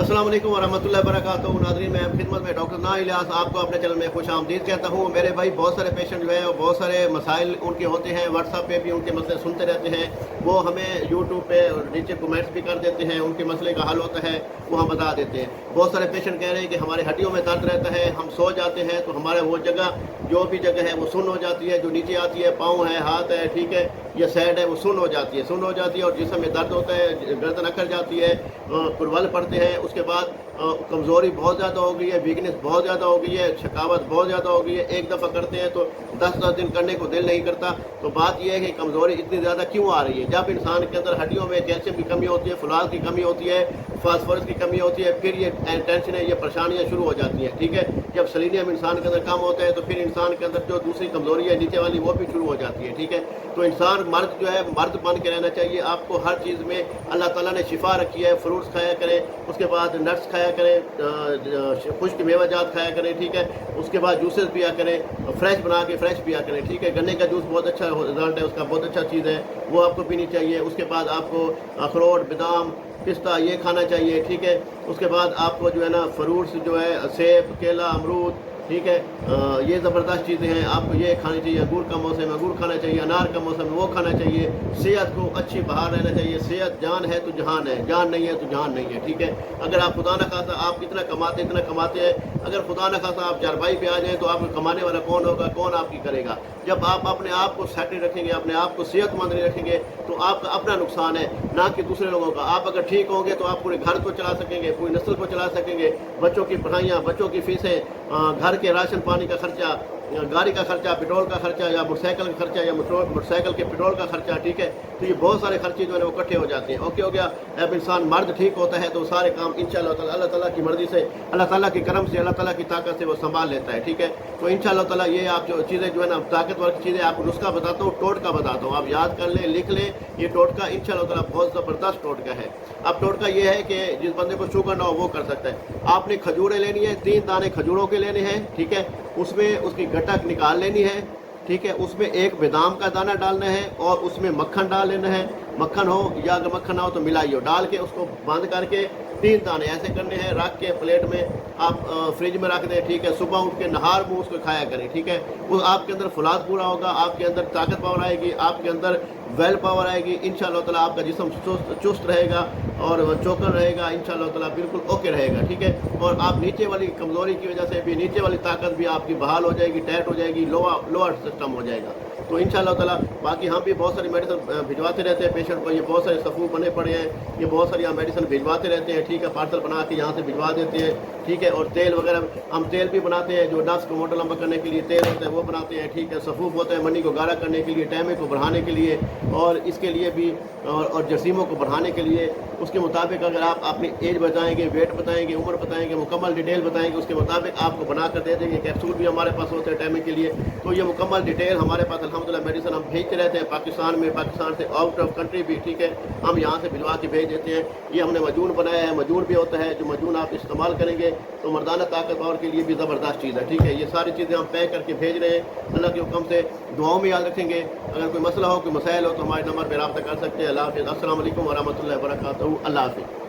अस्सलाम वालेकुम वरहमतुल्लाहि वबरकातुहू। नाज़रीन, मैं खिदमत में डॉक्टर ना इलियास आपको अपने चैनल में खुश आमदीद कहता हूँ। मेरे भाई बहुत सारे पेशेंट जो है बहुत सारे मसाइल उनके होते हैं, व्हाट्सएप पे भी उनके मसले सुनते रहते हैं, वो हमें यूट्यूब पे नीचे कमेंट्स भी कर देते हैं, उनके मसले का हल होता है वो हम बता देते हैं। बहुत सारे पेशेंट कह रहे हैं कि हमारे हड्डियों में दर्द रहता है, हम सो जाते हैं तो हमारे वो जगह जो भी जगह है वो सुन्न हो जाती है, जो नीचे आती है पाँव है हाथ है, ठीक है, या साइड है, वो सुन्न हो जाती है और जिस्म में दर्द होता है, गर्दन अकड़ जाती है, कुरवल पड़ते हैं। उसके बाद कमज़ोरी बहुत ज़्यादा हो गई है, वीकनेस बहुत ज़्यादा हो गई है, शकावत बहुत ज़्यादा हो गई है। एक दफ़ा करते हैं तो 10-10 दिन करने को दिल नहीं करता। तो बात यह है कि कमज़ोरी इतनी ज़्यादा क्यों आ रही है? जब इंसान के अंदर हड्डियों में कैल्शियम की कमी होती है, फुलाद की कमी होती है, फास्फोरस की कमी होती है, फिर ये टेंशन है, ये परेशानियाँ शुरू हो जाती हैं, ठीक है। जब सेलेनियम इंसान के अंदर कम होता है तो फिर इंसान के अंदर जो दूसरी कमज़ोरी है नीचे वाली वो भी शुरू हो जाती है, ठीक है। तो इंसान मर्द जो है मर्द बन के रहना चाहिए। आपको हर चीज़ में अल्लाह ताला ने शिफा रखी है। फ्रूट्स खाया करें, उसके बाद नट्स खाया करें, खुश्क मेवाजात खाया करें, ठीक है। उसके बाद जूसेस पिया करें, फ्रेश बना के फ्रेश पिया करें, ठीक है। गन्ने का जूस बहुत अच्छा रिजल्ट है उसका, बहुत अच्छा चीज़ है, वो आपको पीनी चाहिए। उसके बाद आपको अखरोट, बादाम, पिस्ता ये खाना चाहिए, ठीक है। उसके बाद आपको जो है ना फ्रूट्स जो है सेब, केला, अमरूद, ठीक है, ये ज़बरदस्त चीज़ें हैं, आपको ये खानी चाहिए। अंगूर का मौसम है, अंगूर खाना चाहिए, अनार का मौसम है वो खाना चाहिए। सेहत को अच्छी बाहर रहना चाहिए। सेहत जान है तो जहान है, जान नहीं है तो जहान नहीं है, ठीक है। अगर आप खुदा न खासा आप इतना कमाते हैं, अगर खुदा न खासा आप चारपाई पे आ जाएँ तो आपको कमाने वाला कौन होगा, कौन आपकी करेगा? जब आप अपने आप को सेटल रखेंगे, अपने आप को सेहतमंद नहीं रखेंगे तो आपका अपना नुकसान है, ना कि दूसरे लोगों का। आप अगर ठीक होंगे तो आप पूरे घर को चला सकेंगे, पूरी नस्ल को चला सकेंगे, बच्चों की पढ़ाइयाँ, बच्चों की फीसें, घर के राशन पानी का खर्चा, गाड़ी का खर्चा, पेट्रोल का खर्चा या मोटरसाइकिल का खर्चा या मोटरसाइकिल के पेट्रोल का खर्चा, ठीक है। तो ये बहुत सारे खर्चे जो है वो इकट्ठे हो जाते हैं। ओके हो गया। अब इंसान मर्द ठीक होता है तो सारे काम इंशाअल्लाह ताला अल्लाह ताला की मर्जी से, अल्लाह ताला के करम से, अल्लाह ताला की ताकत से वो संभाल लेता है, ठीक है। तो इंशाअल्लाह ताला ये आप जो चीज़ें जो है ना ताकतवर की चीज़ें आपको नुस्खा बताता हूँ, टोटका बताता हूँ, आप याद कर लें, लिख लें। ये टोटका इंशाअल्लाह ताला बहुत ज़बरदस्त टोटका है। अब टोटका ये है कि जिस बंदे को शुगर ना हो वो कर सकता है। आपने खजूरें लेनी है, 3 दाने खजूरों के लेने हैं, ठीक है। उसमें उसकी गटक निकाल लेनी है, ठीक है। उसमें एक बादाम का दाना डालना है और उसमें मक्खन डाल लेना है। मक्खन हो या अगर मक्खन ना हो तो मिलाई हो, डाल के उसको बंद करके 3 दाने ऐसे करने हैं, रख के प्लेट में आप फ्रिज में रख दें, ठीक है। सुबह उठ के नहार मुँह उसको खाया करें, ठीक है। वो आपके अंदर फुलाद पूरा होगा, आपके अंदर ताकत पावर आएगी, आपके अंदर वेल पावर आएगी। इंशाअल्लाह ताला आपका जिस्म चुस्त रहेगा और चौकन रहेगा, इंशाअल्लाह ताला बिल्कुल ओके रहेगा, ठीक है। और आप नीचे वाली कमज़ोरी की वजह से भी नीचे वाली ताकत भी आपकी बहाल हो जाएगी, टाइट हो जाएगी, लोअर सिस्टम हो जाएगा। तो इंशाअल्लाह ताला बाकी हम भी बहुत सारी मेडिसिन भिजवाते रहते हैं पेशेंट को। ये बहुत सारे सफ़ू बने पड़े हैं, ये बहुत सारी हम मेडिसिन भिजवाते रहते हैं, ठीक है। पार्सल बना के यहाँ से भिजवा देते हैं, ठीक है। और तेल वगैरह हम तेल भी बनाते हैं, जो नस को मोटा लंबा करने के लिए तेल होता है वो बनाते हैं, ठीक है। सफ़ूफ होता है मनी को गाढ़ा करने के लिए, टैमे को बढ़ाने के लिए और इसके लिए भी और जसीमों को बढ़ाने के लिए। उसके मुताबिक अगर आप अपनी एज बताएंगे, वेट बताएंगे, उम्र बताएंगे, मुकम्मल डिटेल बताएंगे, उसके मुताबिक आपको बना कर दे देंगे। कैप्सूल भी हमारे पास होते हैं टैमे के लिए। तो ये मुकम्मल डिटेल हमारे पास अल्हम्दुलिल्लाह मेडिसिन हम भेजते रहते हैं पाकिस्तान में, पाकिस्तान से आउट ऑफ कंट्री भी, ठीक है। हम यहाँ से भिजवा के भेज देते हैं। ये हमने मजून बनाया है, मजून भी होता है, जो मजून आप इस्तेमाल करेंगे तो मर्दाना ताकत पावर के लिए भी ज़बरदस्त चीज़ है, ठीक है। ये सारी चीज़ें हम पैक करके भेज रहे हैं, अल्लाह के हुक्म से। दुआओं में याद रखेंगे। अगर कोई मसला हो, कोई मसाइल हो तो हमारे नंबर पर रब्ता कर सकते हैं। अल्लाह हाफ़िज़। अस्सलाम वालेकुम वरहमतुल्लाहि वबरकातुहू। अल्लाह हाफ़िज़।